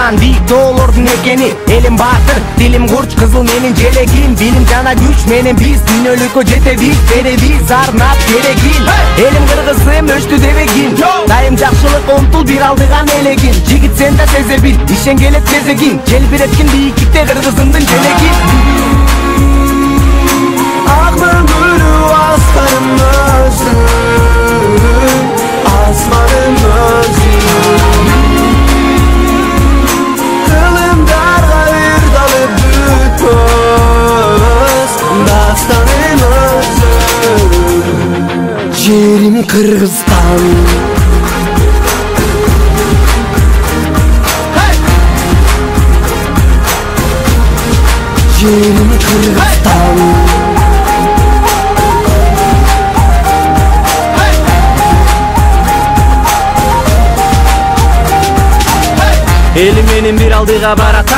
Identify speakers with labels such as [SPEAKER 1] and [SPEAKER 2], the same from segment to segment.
[SPEAKER 1] Артынан бийик тоолордун экени. Элим баатыр, дилим курч, кызыл менин желегим. Билим жана күч менен биз дүйнөлүккө жетебиз, беребиз арнап керегин. Элим кыргызым өчтү дебегин, дайым жакшылыкка умтул бир алдыган элегин. Жигит сен да сезе бил, ишен келет кезегин. Желбиреткин бийиктикте кыргызымдын желегин. Ак мөңгүлүү аскарым өзүң, асманым өзүң. Кылымдарга ырдалып бүтпөс, дастаным өзүң. Жерим Кыргызстан. Жерим Кыргызстан. Эли менен бир алдыга барата,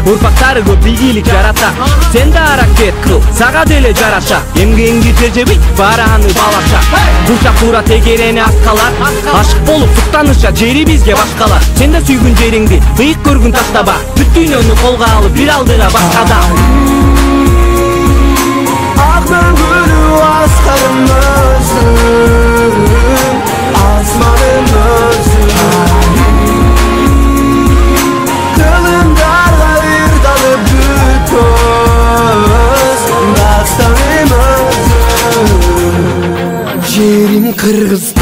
[SPEAKER 1] урпактары көп ийгилик жарата. Сен да аракет кыл, сага деле жараша. Эмгеңди тежебей, бараны балаша. Курчак туура тегерени аскалар, ашык болуп суктаныша жери бизге башкалар. Сен да сүйгүн жериңди быйык көргүн таштаба, бүт дүйнөнү колго алып бир алдыга башкада. Ак мөңгүлүү аскарым өзүң, асманым өзүң. Kılımdarga ırdalıp bütpös, dastanım özüm. Jerim Kırgızstan.